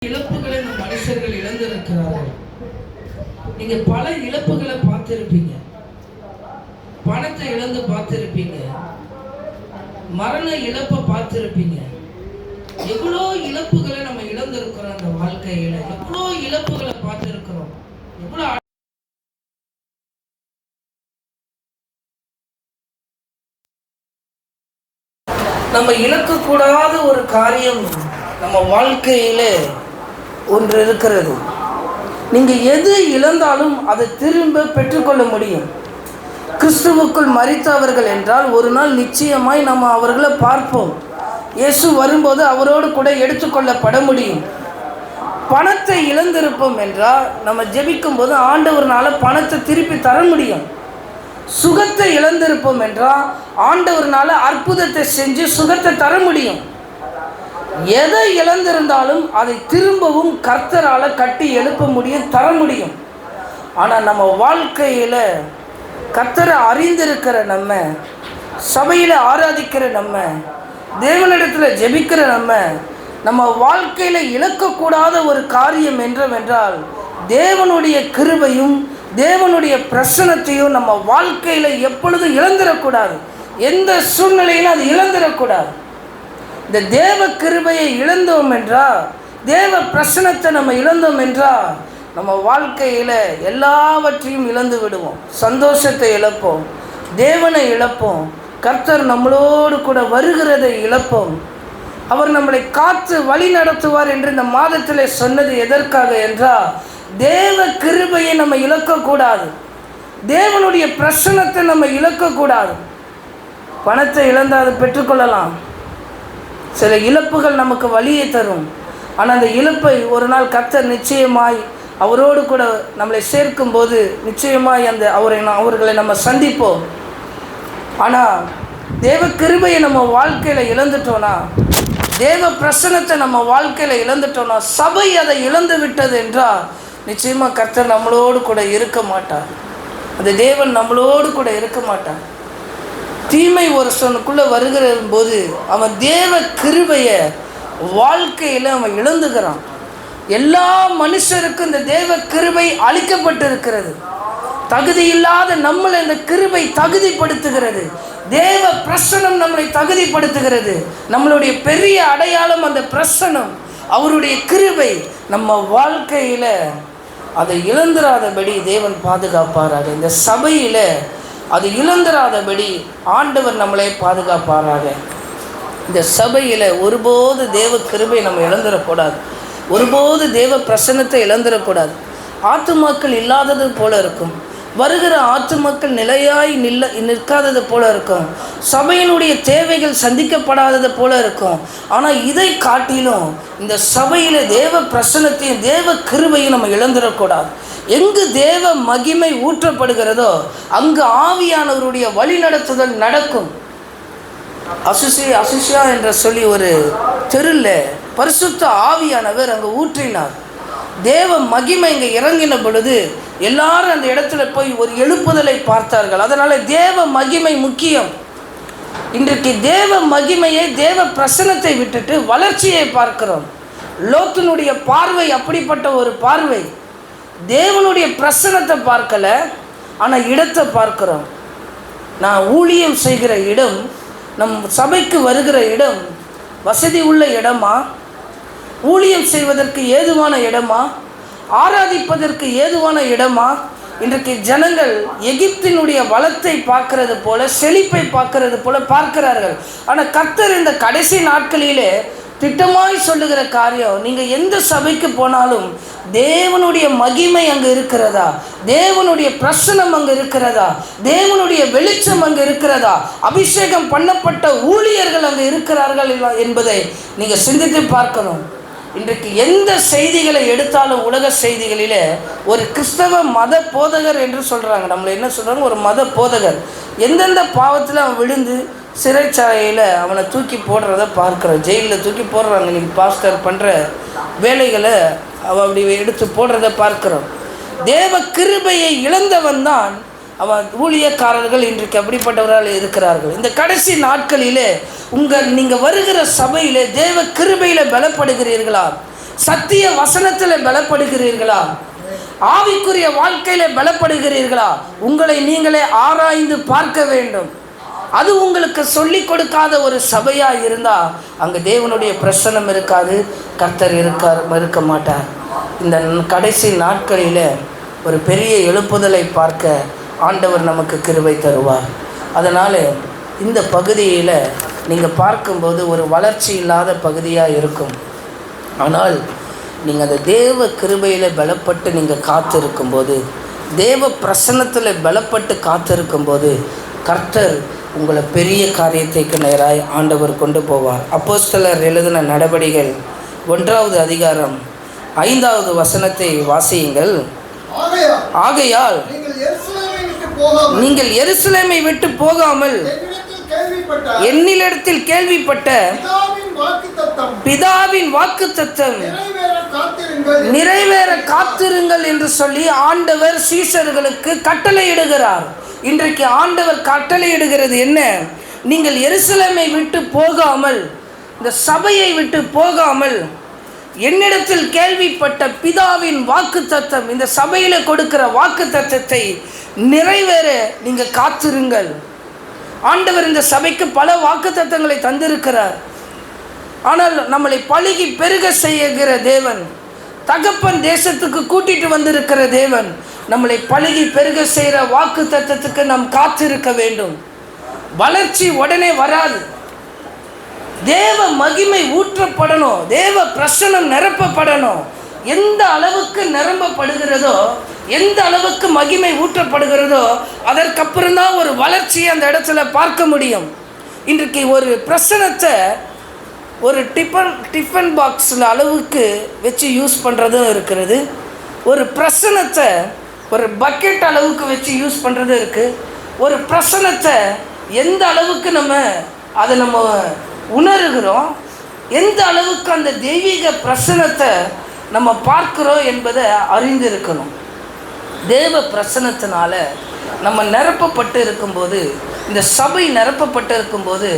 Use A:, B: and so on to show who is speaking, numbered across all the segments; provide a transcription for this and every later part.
A: இழப்புகளை இந்த மனுஷர்கள் இழந்திருக்கிறார்கள். நீங்க பல இழப்புகளை பார்த்திருப்பீங்க. பணத்தை இழந்து பார்த்திருப்பீங்க, மரண இழப்பை பார்த்திருப்பீங்க. எவ்வளோ இழப்புகளை நம்ம இழந்திருக்கிறோம். அந்த வாழ்க்கையில எவ்வளோ இழப்புகளை பார்த்திருக்கிறோம். எவ்வளோ நம்ம இழக்கக்கூடாத ஒரு காரியம் நம்ம வாழ்க்கையில ஒன்று இருக்கிறது. நீங்கள் எது இழந்தாலும் அதை திரும்ப பெற்றுக்கொள்ள முடியும். கிறிஸ்துவுக்குள் மரித்தவர்கள் என்றால் ஒரு நாள் நிச்சயமாய் நம்ம அவர்களை பார்ப்போம். இயேசு வரும்போது அவரோடு கூட எடுத்துக்கொள்ளப்பட முடியும். பணத்தை இழந்திருப்போம் என்றால் நம்ம ஜெபிக்கும் போது ஆண்டவர்னால பணத்தை திருப்பி தர முடியும். சுகத்தை இழந்திருப்போம் என்றால் ஆண்டவர்னால அற்புதத்தை செஞ்சு சுகத்தை தர முடியும். எதை இழந்திருந்தாலும் அதை திரும்பவும் கர்த்தரால் கட்டி எழுப்ப முடியும், தர முடியும். ஆனால் நம்ம வாழ்க்கையில் கர்த்தரை அறிந்திருக்கிற நம்ம, சபையில் ஆராதிக்கிற நம்ம, தேவனிடத்தில் ஜெபிக்கிற நம்ம வாழ்க்கையில் இழக்கக்கூடாத ஒரு காரியம் என்றால் தேவனுடைய கிருபையும் தேவனுடைய பிரசன்னத்தையும் நம்ம வாழ்க்கையில் எப்பொழுதும் இழந்துடக்கூடாது. எந்த சூழ்நிலையிலும் அது இழந்துடக்கூடாது. இந்த தேவ கிருபையை இழந்தோம் என்றால், தேவ பிரசன்னத்தை நம்ம இழந்தோம் என்றால் நம்ம வாழ்க்கையில் எல்லாவற்றையும் இழந்து விடுவோம். சந்தோஷத்தை இழப்போம், தேவனை இழப்போம், கர்த்தர் நம்மளோடு கூட வருகிறதை இழப்போம். அவர் நம்மளை காத்து வழி நடத்துவார் என்று இந்த மாதத்தில் சொன்னது எதற்காக என்றால், தேவ கிருபையை நம்ம இழக்கக்கூடாது, தேவனுடைய பிரசன்னத்தை நம்ம இழக்கக்கூடாது. பணத்தை இழந்தால் அதை பெற்றுக்கொள்ளலாம். சில இழப்புகள் நமக்கு வழியை தரும். ஆனால் அந்த இழப்பை ஒரு நாள் கர்த்தர் நிச்சயமாய் அவரோடு கூட நம்மளை சேர்க்கும்போது நிச்சயமாய் அவர்களை நம்ம சந்திப்போம். ஆனால் தேவ கிருபையை நம்ம வாழ்க்கையில் இழந்துட்டோன்னா, தேவ பிரசன்னத்தை நம்ம வாழ்க்கையில் இழந்துட்டோன்னா, சபை அதை இழந்து விட்டது என்றால் நிச்சயமாக கர்த்தர் நம்மளோடு கூட இருக்க மாட்டார். அந்த தேவன் நம்மளோடு கூட இருக்க மாட்டார். தீமை ஒருத்தனுக்குள்ளே வருகிற போது அவன் தேவ கிருபையை வாழ்க்கையில் அவன் இழந்துக்கிறான். எல்லா மனுஷருக்கும் இந்த தேவ கிருபை அளிக்கப்பட்டிருக்கிறது. தகுதி இல்லாத நம்மளை இந்த கிருபை தகுதிப்படுத்துகிறது. தேவ பிரசன்னம் நம்மளை தகுதிப்படுத்துகிறது. நம்மளுடைய பெரிய அடையாளம் அந்த பிரசன்னம், அவருடைய கிருபை. நம்ம வாழ்க்கையில் அதை இழந்துராதபடி தேவன் பாதுகாப்பாராக. இந்த சபையில் அது இழந்துராதபடி ஆண்டவர் நம்மளை பாதுகாப்பாராக. இந்த சபையில் ஒருபோது தேவ கிருபை நம்ம இழந்துடக்கூடாது. ஒருபோது தேவ பிரசன்னத்தை இழந்துடக்கூடாது. ஆத்துமாக்கள் இல்லாதது போல இருக்கும். வருகிற ஆத்துமாக்கள் நிலையாய் நிற்காதது போல இருக்கும். சபையினுடைய தேவைகள் சந்திக்கப்படாதது போல இருக்கும். ஆனால் இதை காட்டிலும் இந்த சபையில் தேவ பிரசன்னத்தையும் தேவ கிருபையும் நம்ம இழந்துடக்கூடாது. எங்கு தேவ மகிமை ஊற்றப்படுகிறதோ அங்கு ஆவியானவருடைய வழிநடத்துதல் நடக்கும். அசுசியா என்ற சொல்லி ஒரு தெருவில் பரிசுத்த ஆவியானவர் அங்கே ஊற்றினார். தேவ மகிமை இங்கே இறங்கின பொழுது எல்லாரும் அந்த இடத்துல போய் ஒரு எழுப்புதலை பார்த்தார்கள். அதனால் தேவ மகிமை முக்கியம். இன்றைக்கு தேவ மகிமையை, தேவ பிரசன்னத்தை விட்டுட்டு வளர்ச்சியை பார்க்கிறோம். லோத்தினுடைய பார்வை அப்படிப்பட்ட ஒரு பார்வை. தேவனுடைய பிரசன்னத்தை பார்க்கல, ஆனால் இடத்தை பார்க்கிறோம். நான் ஊழியம் செய்கிற இடம், நம் சபைக்கு வருகிற இடம் வசதி உள்ள இடமா, ஊழியம் செய்வதற்கு ஏதுவான இடமா, ஆராதிப்பதற்கு ஏதுவான இடமா? இன்றைக்கு ஜனங்கள் எகிப்தினுடைய வளத்தை பார்க்கறது போல, செழிப்பை பார்க்கறது போல பார்க்கிறார்கள். ஆனால் கர்த்தர் இந்த கடைசி நாட்களிலே திட்டமாய் சொல்லுகிற காரியம், நீங்கள் எந்த சபைக்கு போனாலும் தேவனுடைய மகிமை அங்கே இருக்கிறதா, தேவனுடைய பிரசன்னம் அங்கே இருக்கிறதா, தேவனுடைய வெளிச்சம் அங்கே இருக்கிறதா, அபிஷேகம் பண்ணப்பட்ட ஊழியர்கள் அங்கே இருக்கிறார்கள் என்பதை நீங்கள் சிந்தித்து பார்க்கணும். இன்றைக்கு எந்த செய்திகளை எடுத்தாலும் உலக செய்திகளில் ஒரு கிறிஸ்தவ மத போதகர் என்று சொல்கிறாங்க. நம்மளை என்ன சொல்கிறாங்க? ஒரு மத போதகர். எந்தெந்த பாவத்தில் அவன் விழுந்து சிறைச்சாலையில் அவனை தூக்கி போடுறத பார்க்குறோம். ஜெயிலில் தூக்கி போடுறாங்க. இன்றைக்கி பாஸ்டர் பண்ணுற வேலைகளை அவன் அப்படி எடுத்து போடுறத பார்க்குறோம். தேவ கிருபையை இழந்தவன் தான் அவன் ஊழியக்காரர்கள் இன்றைக்கு அப்படிப்பட்டவர்கள் இருக்கிறார்கள். இந்த கடைசி நாட்களிலே நீங்கள் வருகிற சபையிலே தேவ கிருபையில் பலப்படுகிறீர்களா? சத்திய வசனத்தில் பலப்படுகிறீர்களா? ஆவிக்குரிய வாழ்க்கையில பலப்படுகிறீர்களா? உங்களை நீங்களே ஆராய்ந்து பார்க்க வேண்டும். அது உங்களுக்கு சொல்லிக் கொடுக்காத ஒரு சபையா இருந்தா அங்க தேவனுடைய பிரசன்னம் இருக்காது, கர்த்தர் இருக்க மாட்டார். இந்த கடைசி நாட்களில ஒரு பெரிய எழுப்புதலை பார்க்க ஆண்டவர் நமக்கு கிருபை தருவார். அதனால இந்த பகுதியில் நீங்கள் பார்க்கும்போது ஒரு வளர்ச்சி இல்லாத பகுதியாக இருக்கும். ஆனால் நீங்கள் அந்த தேவ கிருபையில் பலப்பட்டு நீங்கள் காத்திருக்கும்போது, தேவ பிரசன்னத்தில் பலப்பட்டு காத்திருக்கும்போது கர்த்தர் உங்களை பெரிய காரியத்தைக்கு நேராய் ஆண்டவர் கொண்டு போவார். அப்போஸ்தலர் எழுதின நடபடிகள் 1வது அதிகாரம் 5வது வசனத்தை வாசியுங்கள். ஆகையால் நீங்கள் எருசலேமை விட்டு போகாமல் என்னிடத்தில் கேள்விப்பட்ட பிதாவின் வாக்குத்தத்தம் நிறைவேற காத்திருங்கள் என்று சொல்லி ஆண்டவர் சீஷர்களுக்கு கட்டளையிடுகிறார். இன்றைக்கு ஆண்டவர் கட்டளையிடுகிறது என்ன? நீங்கள் எருசலேமை விட்டு போகாமல், இந்த சபையை விட்டு போகாமல், என்னிடத்தில் கேள்விப்பட்ட பிதாவின் வாக்குத்தத்தம், இந்த சபையில் கொடுக்கிற வாக்குத்தத்தத்தை நிறைவேற நீங்கள் காத்திருங்கள். ஆண்டவர் இந்த சபைக்கு பல வாக்குத்தத்தங்களை தந்திருக்கிறார். ஆனால் நம்மளை பழுகி பெருக செய்கிற தேவன், தகப்பன் தேசத்துக்கு கூட்டிட்டு வந்திருக்கிற தேவன், நம்மளை பழுகி பெருக செய்கிற வாக்குத்தத்தத்துக்கு நாம் காத்திருக்க வேண்டும். வளர்ச்சி உடனே வராது. தேவ மகிமை ஊற்றப்படணும், தேவ பிரசன்னம் நிரப்பப்படணும். எந்த அளவுக்கு நிரம்பப்படுகிறதோ, எந்த அளவுக்கு மகிமை ஊற்றப்படுகிறதோ, அதற்கப்புறம் தான் ஒரு வளர்ச்சியை அந்த இடத்துல பார்க்க முடியும். இன்றைக்கு ஒரு பிரசனத்தை ஒரு டிஃபன் பாக்ஸில் அளவுக்கு வச்சு யூஸ் பண்ணுறதும் இருக்கிறது. ஒரு பிரசனத்தை ஒரு பக்கெட் அளவுக்கு வச்சு யூஸ் பண்ணுறதும் இருக்குது. ஒரு பிரசனத்தை எந்த அளவுக்கு அதை நம்ம உணர்கிறோம், எந்த அளவுக்கு அந்த தெய்வீக பிரசனத்தை நம்ம பார்க்கிறோம் என்பதை அறிந்திருக்கணும். தேவ பிரசனத்தினால நம்ம நிரப்பப்பட்டு இருக்கும்போது, இந்த சபை நிரப்பப்பட்டு இருக்கும்போது,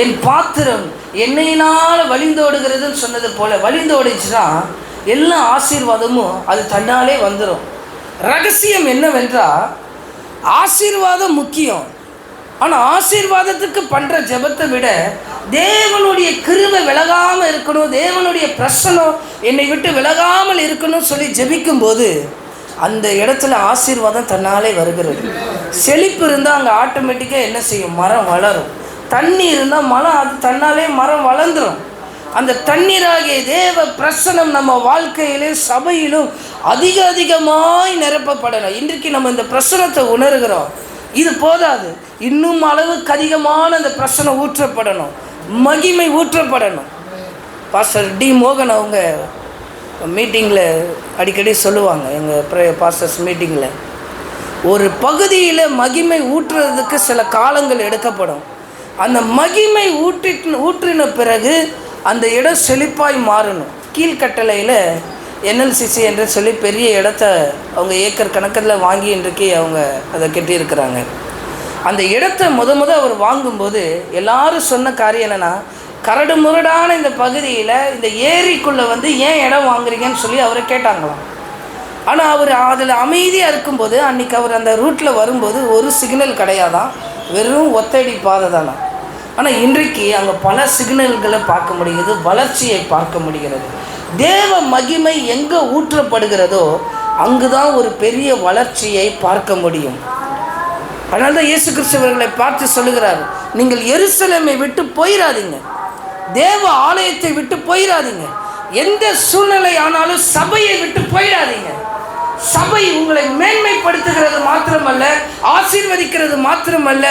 A: என் பாத்திரம் எண்ணெயினால் வழிந்தோடுகிறதுன்னு சொன்னது போல் வழிந்தோடிச்சுன்னா எல்லா ஆசீர்வாதமும் அது தன்னாலே வந்துடும். ரகசியம் என்னவென்றால், ஆசீர்வாதம் முக்கியம். ஆனால் ஆசீர்வாதத்துக்கு பண்ணுற ஜெபத்தை விட தேவனுடைய கிருபை விலகாமல் இருக்கணும், தேவனுடைய பிரசனம் என்னை விட்டு விலகாமல் இருக்கணும்னு சொல்லி ஜெபிக்கும்போது அந்த இடத்துல ஆசீர்வாதம் தன்னாலே வருகிறது. செழிப்பு இருந்தால் அங்கே ஆட்டோமேட்டிக்காக என்ன செய்யும்? மரம் வளரும். தண்ணி இருந்தால் மரம் அது தன்னாலே மரம் வளர்ந்துடும். அந்த தண்ணீராகிய தேவ பிரசனம் நம்ம வாழ்க்கையிலே சபையிலும் அதிகமாய் நிரப்பப்படணும். இன்றைக்கு நம்ம இந்த பிரசனத்தை உணர்கிறோம், இது போதாது, இன்னும் அளவுக்கு அதிகமான அந்த பிரசனம் ஊற்றப்படணும், மகிமை ஊற்றப்படணும். பாஸ்டர் டி மோகன் அவங்க மீட்டிங்கில் அடிக்கடி சொல்லுவாங்க, எங்கள் பாஸ்டர்ஸ் மீட்டிங்கில், ஒரு பகுதியில் மகிமை ஊற்றுறதுக்கு சில காலங்கள் எடுக்கப்படும். அந்த மகிமை ஊற்றின பிறகு அந்த இடம் செழிப்பாய் மாறணும். கீழ்கட்டளையில் NLCC என்று சொல்லி பெரிய இடத்த அவங்க ஏக்கர் கணக்கில் வாங்கி இன்றைக்கு அவங்க அதை கட்டியிருக்கிறாங்க. அந்த இடத்த முத அவர் வாங்கும்போது எல்லாரும் சொன்ன காரியம் என்னென்னா, கரடு முரடான இந்த பகுதியில் இந்த ஏரிக்குள்ளே ஏன் இடம் வாங்குறீங்கன்னு சொல்லி அவரை கேட்டாங்களாம். ஆனால் அவர் அதில் அமைதியாக இருக்கும்போது, அன்றைக்கி அவர் அந்த ரூட்டில் வரும்போது ஒரு சிக்னல் கிடையாதான், வெறும் ஒத்தடி பாதை தானே. ஆனால் இன்றைக்கு அங்கே பல சிக்னல்களை பார்க்க முடிகிறது, வளர்ச்சியை பார்க்க முடிகிறது. தேவ மகிமை எங்கே ஊற்றப்படுகிறதோ அங்கு தான் ஒரு பெரிய வளர்ச்சியை பார்க்க முடியும். அதனால தான் இயேசு கிறிஸ்துவர்களை பார்த்து சொல்லுகிறார், நீங்கள் எருசலேமை விட்டு போயிடாதீங்க, தேவ ஆலயத்தை விட்டு போயிடாதீங்க, எந்த சூழ்நிலை ஆனாலும் சபையை விட்டு போயிடாதீங்க. சபை உங்களை மேன்மைப்படுத்துகிறது மாத்திரமல்ல, ஆசீர்வதிக்கிறது மாத்திரமல்ல,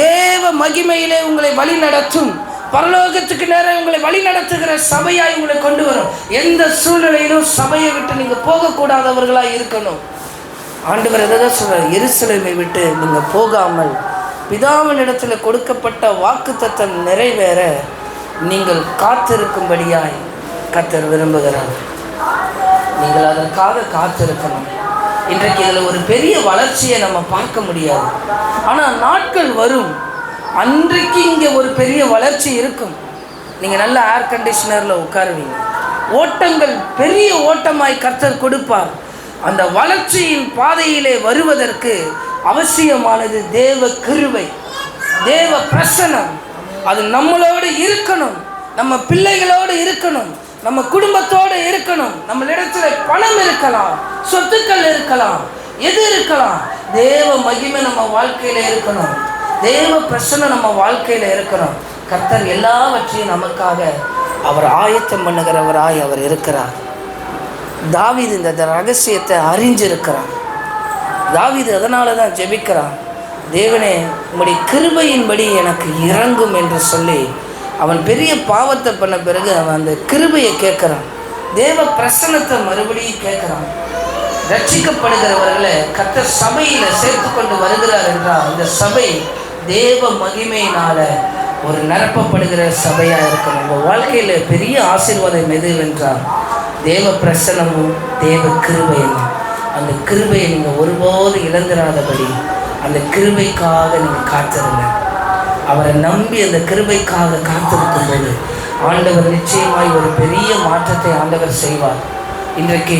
A: தேவ மகிமையிலே உங்களை வழி நடத்தும், பரலோகத்துக்கு நேரம் உங்களை வழி நடத்துகிற சபையாய் உங்களை கொண்டு வரும். எந்த சூழ்நிலையிலும் சபையை விட்டு நீங்கள் போகக்கூடாதவர்களாக இருக்கணும். ஆண்டவர் எதாவது சொல்கிறார், எருசலேமை விட்டு நீங்கள் போகாமல் பிதாவின் இடத்துல கொடுக்கப்பட்ட வாக்குத்தத்தம் நிறைவேற நீங்கள் காத்திருக்கும்படியாய் கர்த்தர் விரும்புகிறார். நீங்கள் அதற்காக காத்திருக்கணும். இன்றைக்கு இதில் ஒரு பெரிய வளர்ச்சியை நம்ம பார்க்க முடியாது, ஆனால் நாட்கள் வரும், அன்றைக்கு இங்கே ஒரு பெரிய வளர்ச்சி இருக்கும். நீங்கள் நல்ல ஏர் கண்டிஷனரில் உட்காருவீங்க, ஓட்டங்கள் பெரிய ஓட்டமாய் கர்த்தர் கொடுப்பார். அந்த வளர்ச்சியின் பாதையிலே வருவதற்கு அவசியமானது தேவ கிருபை, தேவ பிரசன்னம். அது நம்மளோடு இருக்கணும், நம்ம பிள்ளைகளோடு இருக்கணும், நம்ம குடும்பத்தோடு இருக்கணும். நம்மளிடத்துல பணம் இருக்கலாம், சொத்துக்கள் இருக்கலாம், எது இருக்கலாம், தேவ மகிமை நம்ம வாழ்க்கையில இருக்கணும், தேவ பிரசன்னம் நம்ம வாழ்க்கையில இருக்கணும். கர்த்தர் எல்லாவற்றையும் நமக்காக அவர் ஆயத்தம் பண்ணுகிறவராய் அவர் இருக்கிறார். தாவீது இந்த ரகசியத்தை அறிஞ்சிருக்கிறான். தாவீது அதனால தான் ஜெபிக்கிறான், தேவனே உம்முடைய கிருபையின்படி எனக்கு இறங்கும் என்று சொல்லி. அவன் பெரிய பாவத்தை பண்ண பிறகு அவன் அந்த கிருபையை கேட்குறான், தேவ பிரசன்னத்தை மறுபடியும் கேட்குறான். ரட்சிக்கப்படுகிறவர்களை கர்த்தர் சபையில் சேர்த்து கொண்டு வருகிறார் என்றால் இந்த சபை தேவ மகிமையினால ஒரு நிரப்பப்படுகிற சபையாக இருக்கணும். உங்கள் வாழ்க்கையில் பெரிய ஆசீர்வாதம் எதுவென்றால் தேவ பிரசன்னமும் தேவ கிருபையும். அந்த கிருபையை நீங்கள் ஒருபோது இழந்துடாதபடி அந்த கிருபைக்காக நீங்கள் காத்திருங்க. அவரை நம்பி அந்த கிருபைக்காக காத்திருக்கும் போது ஆண்டவர் நிச்சயமாய் ஒரு பெரிய மாற்றத்தை ஆண்டவர் செய்வார். இன்றைக்கு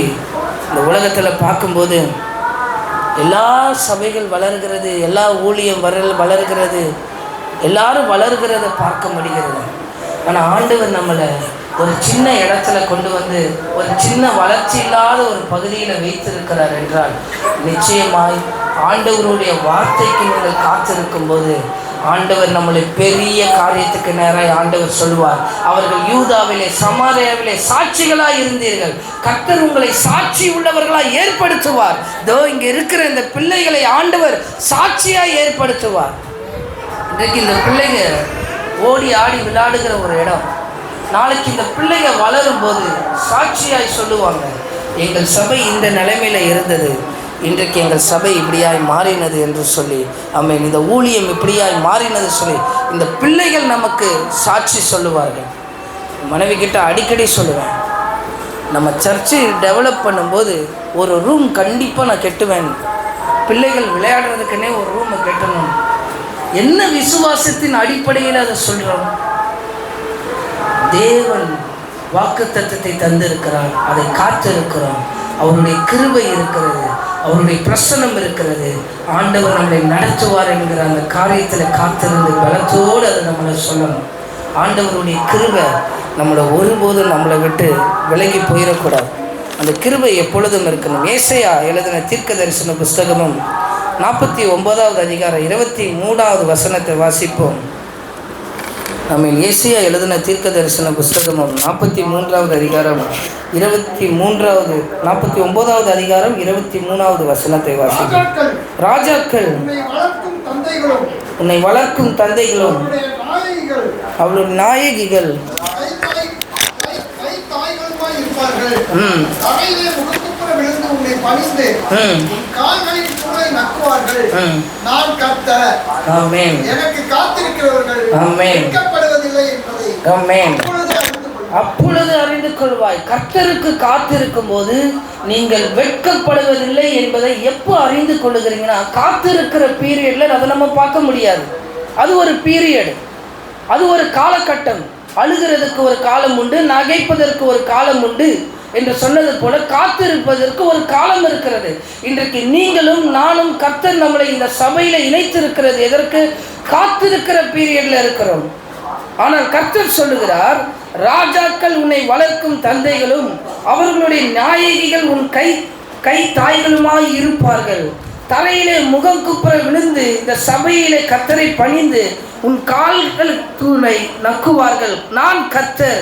A: இந்த உலகத்தில் பார்க்கும்போது எல்லா சபைகள் வளர்கிறது, எல்லா ஊழியம் வளர்கிறது, எல்லாரும் வளர்கிறத பார்க்க முடிகிறது. ஆனால் ஆண்டவர் நம்மளை ஒரு சின்ன இடத்துல கொண்டு வந்து ஒரு சின்ன வளர்ச்சி இல்லாத ஒரு பகுதியில் வைத்திருக்கிறார் என்றால் நிச்சயமாய் ஆண்டவருடைய வார்த்தைக்கு நீங்கள் காத்திருக்கும் போது ஆண்டவர் நம்மளை பெரிய காரியத்துக்கு நேராக ஆண்டவர் சொல்வார். அவர்கள் யூதாவிலே சமாரியாவிலே சாட்சிகளாக இருந்தீர்கள், கர்த்தர் உங்களை சாட்சி உள்ளவர்களாக ஏற்படுத்துவார். இதோ இங்கே இருக்கிற இந்த பிள்ளைகளை ஆண்டவர் சாட்சியாக ஏற்படுத்துவார். இன்றைக்கு இந்த பிள்ளைங்க ஓடி ஆடி விளையாடுகிற ஒரு இடம், நாளைக்கு இந்த பிள்ளைங்க வளரும் போது சாட்சியாய் சொல்லுவாங்க, எங்கள் சபை இந்த நிலைமையில் இருந்தது, இன்றைக்கு எங்கள் சபை இப்படியாய் மாறினது என்று சொல்லி. ஆமென். இந்த ஊழியம் இப்படியாய் மாறினது சொல்லி இந்த பிள்ளைகள் நமக்கு சாட்சி சொல்லுவார்கள். மனைவி கிட்ட அடிக்கடி சொல்லுவேன், நம்ம சர்ச்சை டெவலப் பண்ணும்போது ஒரு ரூம் கண்டிப்பாக நான் கட்டுவேன், பிள்ளைகள் விளையாடுறதுக்குன்னே ஒரு ரூமை கட்டணும். என்ன விசுவாசத்தின் அடிப்படையில் அதை சொல்கிறோம்? தேவன் வாக்குத்தத்தத்தை தந்திருக்கிறார், அதை காத்திருக்கிறோம். அவருடைய கிருபை இருக்கிறது, அவருடைய பிரசன்னம் இருக்கிறது, ஆண்டவர் நம்மளை நடத்துவார் என்கிற அந்த காரியத்தில் காத்திருந்து பலத்தோடு அதை நம்மளை சொல்லணும். ஆண்டவருடைய கிருபை நம்மளை ஒருபோதும் நம்மளை விட்டு விலகி போயிடக்கூடாது. அந்த கிருபை எப்பொழுதும் இருக்கணும். ஏசாயா எழுதின தீர்க்க தரிசன புஸ்தகமும் 49வது அதிகாரம் 23வது வசனத்தை வாசிப்போம். நம்ம ஏசாயா எழுதின தீர்க்க தரிசன புஸ்தகமும் 43வது அதிகாரம் 49வது அதிகாரம் 23வது வசனத்தை வாசிப்போம். ராஜாக்கள் உன்னை வளர்க்கும் தந்தைகளும் அவளுடைய நாயகிகள் அப்பொழுது அறிந்து கொள்வாய். கர்த்தருக்கு காத்திருக்கும் போது நீங்கள் வெட்கப்படுவதில்லை என்பதை எப்போ அறிந்து கொள்ளுகிறீங்கன்னா, காத்திருக்கிற பீரியட்ல அதை நம்ம பார்க்க முடியாது. அது ஒரு பீரியட், அது ஒரு காலகட்டம். அழுகிறதுக்கு ஒரு காலம் உண்டு, நகைப்பதற்கு ஒரு காலம் உண்டு என்று சொன்னது போல காத்திருப்பதற்கு ஒரு காலம் இருக்கிறது. இன்றைக்கு நீங்களும் நானும் கர்த்தர் நம்மளை இந்த சபையில இணைத்திருக்கிறது எதற்கு? காத்திருக்கிற பீரியட்ல இருக்கிறோம். ஆனால் கர்த்தர் சொல்லுகிறார், ராஜாக்கள் உன்னை வளர்க்கும் தந்தைகளும் அவர்களுடைய நாயகிகள் உன் கை தாய்களுமாய் இருப்பார்கள். தரையிலே முகம் குப்புற விழுந்து இந்த சபையிலே கர்த்தரை பணிந்து உன் கால்கள் தூணை நக்குவார்கள். நான் கர்த்தர்,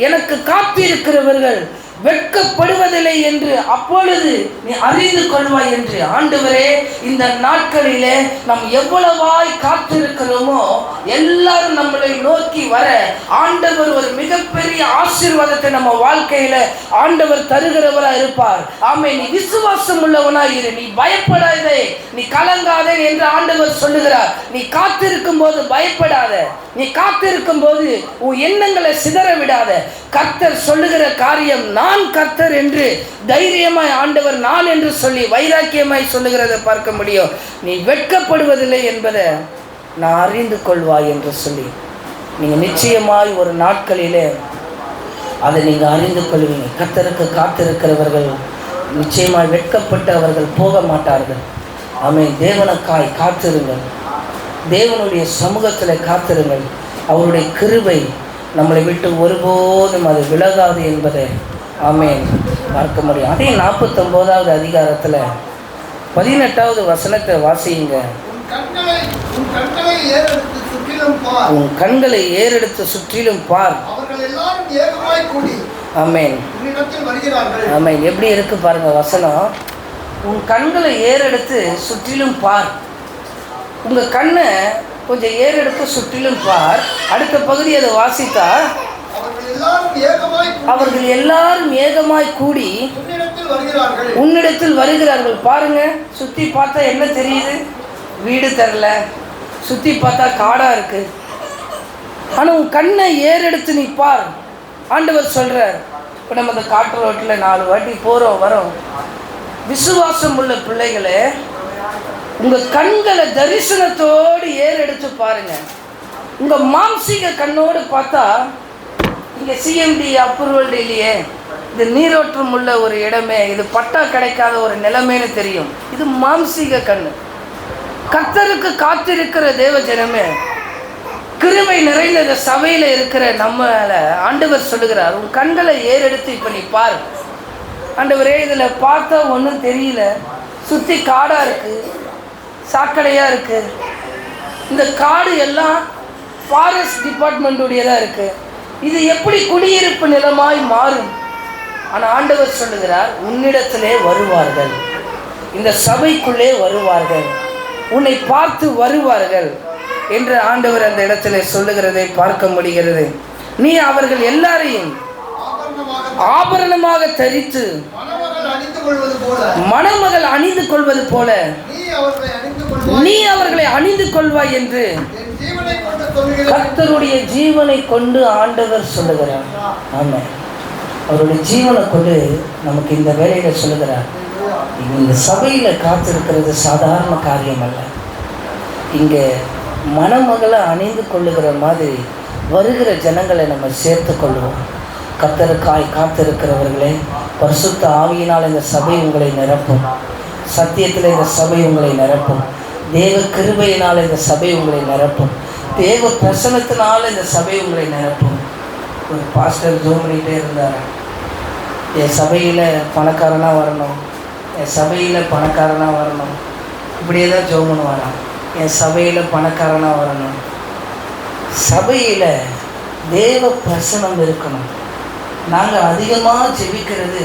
A: எனக்கு காத்திருக்கிறவர்கள் வெட்கப்படுவதில்லை என்று அப்பொழுது நீ அறிந்து கொள்வாய் என்று. ஆண்டவரே, இந்த நாட்களிலே நாம் எவ்வளவாய் காத்திருக்கிறோமோ எல்லாரும் நம்மளை நோக்கி வர ஆண்டவர் ஒரு மிகப்பெரிய ஆசீர்வாதத்தை நம்ம வாழ்க்கையில ஆண்டவர் தருகிறவராக இருப்பார். ஆமே, நீ விசுவாசம் உள்ளவனாய் இரு, நீ பயப்படாதே, நீ கலங்காதே என்று ஆண்டவர் சொல்லுகிறார். நீ காத்திருக்கும் போது பயப்படாத, நீ காத்திருக்கும் போது உன் எண்ணங்களை சிதற விடாத. கர்த்தர் சொல்லுகிற காரியம் நான் கர்த்தர் என்று தைரியமாய் ஆண்டவர் நான் என்று சொல்லி வைராக்கியமாய் சொல்லுகிறதை பார்க்க முடியும். நீ வெட்கப்படுவதில்லை என்பதை நான் அறிந்து கொள்வாய் என்று சொல்லி நீங்கள் நிச்சயமாய் ஒரு நாட்களிலே அதை நீங்கள் அறிந்து கொள்வீங்க. கர்த்தருக்கு காத்திருக்கிறவர்கள் நிச்சயமாக வெட்கப்பட்டு அவர்கள் போக மாட்டார்கள். ஆமென். தேவனுக்காய் காத்திருங்கள், தேவனுடைய சமூகத்தில் காத்திருங்கள். அவருடைய கிருபை நம்மளை விட்டு ஒருபோதும் அது விலகாது என்பதை ஆமென் பார்க்க முடியும். அதே 49வது அதிகாரத்தில் 18வது வசனத்தை வாசியுங்க. உன் கண்களை ஏறெடுத்து சுற்றிலும் பார். ஆமென் ஆமென். எப்படி இருக்கு பாருங்க வசனம். உன் கண்களை ஏறெடுத்து சுற்றிலும் பார். உங்கள் கண்ணை கொஞ்சம் ஏறெடுத்து சுற்றிலும் பார். அடுத்த பகுதி அதை வாசித்தா, அவர்கள் எல்லாரும் ஏகமாய் கூடி உன்னிடத்தில் வருகிறார்கள். பாருங்க, சுற்றி பார்த்தா என்ன தெரியுது? வீடு தரல, சுற்றி பார்த்தா காடா இருக்கு. ஆனால் உன் கண்ணை ஏறெடுத்து நீ பார். ஆண்டவர் சொல்றார். இப்போ நம்ம இந்த காட்டு ரோட்டில் 4 வாட்டி போகிறோம் வரோம். விசுவாசம் உள்ள பிள்ளைகளே, உங்கள் கண்களை தரிசனத்தோடு ஏறெடுத்து பாருங்க. உங்கள் மாம்சீக கண்ணோடு பார்த்தா இங்கே சிஎம்டி அப்ரூவல் இல்லையே, இது நீரோற்றம் உள்ள ஒரு இடமே, இது பட்டா கிடைக்காத ஒரு நிலைமைன்னு தெரியும். இது மாம்சீக கண்ணு. கர்த்தருக்கு காத்திருக்கிற தேவ ஜனமே, கிருபை நிறைந்த இந்த சபையில் இருக்கிற நம்மளை ஆண்டவர் சொல்லுகிறார், உன் கண்களை ஏறெடுத்து இப்போ நீ பாரு. ஆண்டவரே, இதில் பார்த்தா ஒன்றும் தெரியல, சுற்றி காடாக இருக்குது, சாக்கடையாக இருக்குது. இந்த காடு எல்லாம் ஃபாரஸ்ட் டிபார்ட்மெண்ட்டுடையதாக இருக்குது. இது எப்படி குடியிருப்பு நிலமாய் மாறும்? ஆனால் ஆண்டவர் சொல்லுகிறார், உன்னிடத்திலே வருவார்கள், இந்த சபைக்குள்ளே வருவார்கள், உன்னை பார்த்து வருவார்கள் என்று ஆண்டவர் அந்த இடத்துல சொல்லுகிறதை பார்க்க முடிகிறது. நீ அவர்கள் எல்லாரையும் ஆபரணமாக தரித்து மணமகள் அணிந்து கொள்வது போல நீ அவர்களை அணிந்து கொள்வாய் என்று கர்த்தருடைய ஜீவனை கொண்டு ஆண்டவர் சொல்லுகிறார். ஆமாம், அவருடைய ஜீவனை கொண்டு நமக்கு இந்த வேலையில சொல்லுகிறார். இந்த சபையில் காத்திருக்கிறது சாதாரண காரியம் அல்ல. இங்கே மணமகளை அணிந்து கொள்ளுகிற மாதிரி வருகிற ஜனங்களை நம்ம சேர்த்து கொள்வோம். கர்த்தருக்காய் காத்திருக்கிறவர்களே, பரிசுத்த ஆவியினால் இந்த சபை உங்களை நிரப்பும். சத்தியத்தில் இந்த சபை உங்களை நிரப்பும். தேவ கிருபையினால் இந்த சபை உங்களை நிரப்பும். தேவ பிரசனத்தினால் இந்த சபை உங்களை நிரப்பும். ஒரு பாஸ்டர் ஜோம் பண்ணிகிட்டே இருந்தார், என் சபையில் பணக்காரனாக வரணும், என் சபையில் பணக்காரனாக வரணும், இப்படியே தான் ஜோம் பண்ணுவாராம். என் சபையில் பணக்காரனாக வரணும். சபையில் தேவ பிரசனம் இருக்கணும். நாங்கள் அதிகமாக ஜெபிக்கிறது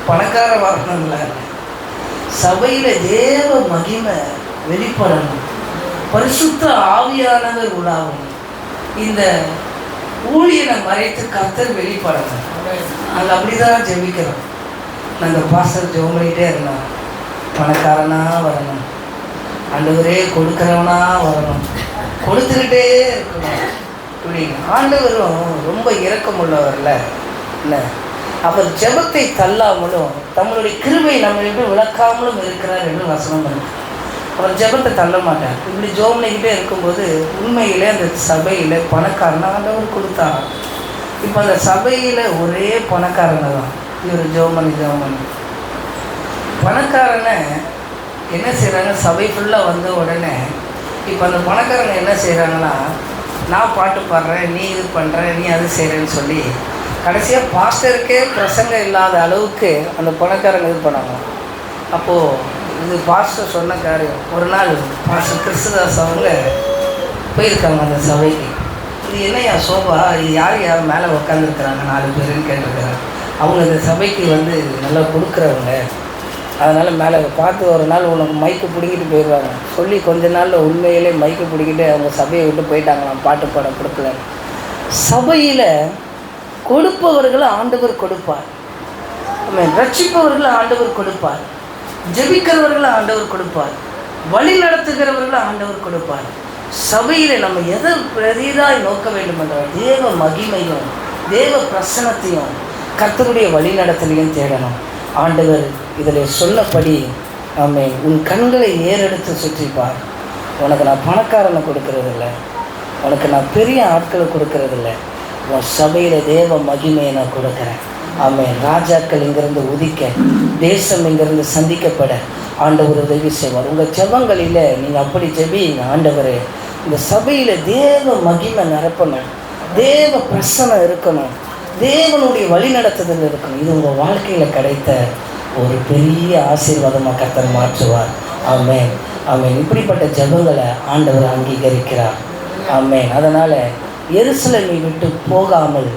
A: பணக்கார வரணும்ல, சபையில் தேவ மகிமை வெளிப்படணும், பரிசுத்த ஆவியானவர் உலாவும், இந்த ஊழியனை மறைத்து கர்த்தர் வெளிப்படணும். நாங்கள் அப்படி தான் ஜெபிக்கிறோம். நாங்கள் பாஸ்டர் ஜெபம் பண்ணிகிட்டே இருந்தோம், பணக்காரனாக வரணும், ஆண்டவரே கொடுக்குறவனா வரணும், கொடுத்துக்கிட்டே இருக்கணும் இப்படிங்க. ஆண்டவரும் ரொம்ப இரக்கமுள்ளவர்ல இல்லை, அவர் ஜெபத்தை தள்ளாமலும் தம்முடைய கிருபை நம்மளுக்கு விளக்காமலும் இருக்கிறார் என்று வசனம் இருக்கு. அவர் ஜெபத்தை தள்ள மாட்டார். இப்படி ஜெபம் பண்ணிக்கிட்டே இருக்கும்போது உண்மையிலே அந்த சபையில் பணக்காரனை ஆண்டவர் கொடுத்தாங்க. இப்போ அந்த சபையில் ஒரே பணக்காரனை தான் இவர் ஜெபம் பண்ணி பணக்காரனை என்ன செய்கிறாங்க, சபை ஃபுல்லாக வந்த உடனே இப்போ அந்த பணக்காரங்க என்ன செய்கிறாங்கன்னா, நான் பாட்டு பாடுறேன், நீ இது பண்ணுற, நீ அது செய்கிறேன்னு சொல்லி கடைசியாக பாஸ்டருக்கே பிரசங்கம் இல்லாத அளவுக்கு அந்த பணக்காரங்க இது பண்ணாங்க. அப்போது இது பாஸ்டர் சொன்ன காரியம். ஒரு நாள் பாஸ்டர் கிறிஸ்துதாஸ் அவங்க போயிருக்காங்க அந்த சபைக்கு. இது என்னையா சோபா, இது யார் மேலே உட்காந்துருக்குறாங்க 4 பேருன்னு கேட்டிருக்கிறாங்க. அவங்க இந்த சபைக்கு நல்லா கொடுக்குறவங்க, அதனால் மேலே பார்த்து ஒரு நாள் உனக்கு மைக்கு பிடிக்கிட்டு போயிடுவாங்க சொல்லி கொஞ்ச நாளில் உண்மையிலே மைக்கு பிடிக்கிட்டு அவங்க சபையை விட்டு போயிட்டாங்களாம், பாட்டு பாட கொடுக்கல. சபையில் கொடுப்பவர்களை ஆண்டவர் கொடுப்பார், ரட்சிப்பவர்களை ஆண்டவர் கொடுப்பார், ஜெபிக்கிறவர்களை ஆண்டவர் கொடுப்பார், வழி நடத்துகிறவர்களை ஆண்டவர் கொடுப்பார். சபையில் நம்ம எதை பெரிதாய் நோக்க வேண்டும் என்றால் தேவ மகிமையும் தேவ பிரசனத்தையும் கர்த்தருடைய வழி நடத்தலையும் தேடணும். ஆண்டவர் இதில் சொன்னபடி ஆமென், உன் கண்களை ஏறெடுத்து சுற்றிப்பார். உனக்கு நான் பணக்காரனை கொடுக்கறதில்ல, உனக்கு நான் பெரிய ஆட்களை கொடுக்கறதில்ல, உன் சபையில் தேவ மகிமையை நான் கொடுக்குறேன். ஆமென். ராஜாக்கள் இங்கிருந்து உதிக்க, தேசம் இங்கிருந்து சந்திக்கப்பட ஆண்டவர் உதவி செய்வார். உங்கள் ஜெபங்களில் நீங்கள் அப்படி ஜெபிங்க, ஆண்டவரே இந்த சபையில் தேவ மகிமை நிரப்பணும், தேவ பிரசனம் இருக்கணும், தேவனுடைய வழிநடத்துதல் இருக்கணும். இது உங்கள் வாழ்க்கையில் கிடைத்த ஒரு பெரிய ஆசீர்வாதமாக கர்த்தர் மாற்றுவார். ஆமென், ஆமென். இப்படிப்பட்ட ஜெபங்களை ஆண்டவர் அங்கீகரிக்கிறார். ஆமென். அதனால் எருசலேமை விட்டு போகாமல்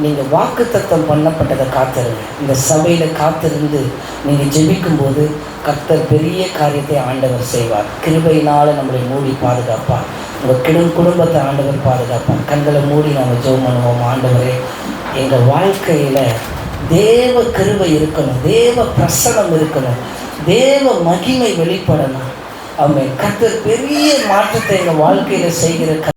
A: நீங்கள் வாக்குத்தத்தம் பண்ணப்பட்டதை காத்திருங்க. இந்த சபையில் காத்திருந்து நீங்கள் ஜெபிக்கும்போது கர்த்தர் பெரிய காரியத்தை ஆண்டவர் செய்வார். கிருபையினால் நம்மளை மூடி பாதுகாப்பார். உங்கள் குடும்பத்தை ஆண்டவர் பாதுகாப்பார். கண்களை மூடி நாங்கள் ஜெபம் பண்ணுவோம். ஆண்டவரே, எங்கள் வாழ்க்கையில் தேவ கிருபை இருக்கணும், தேவ பிரசனம் இருக்கணும், தேவ மகிமை வெளிப்படணும். ஆமென். கர்த்தர் பெரிய மாற்றத்தை எங்கள் வாழ்க்கையில் செய்கிற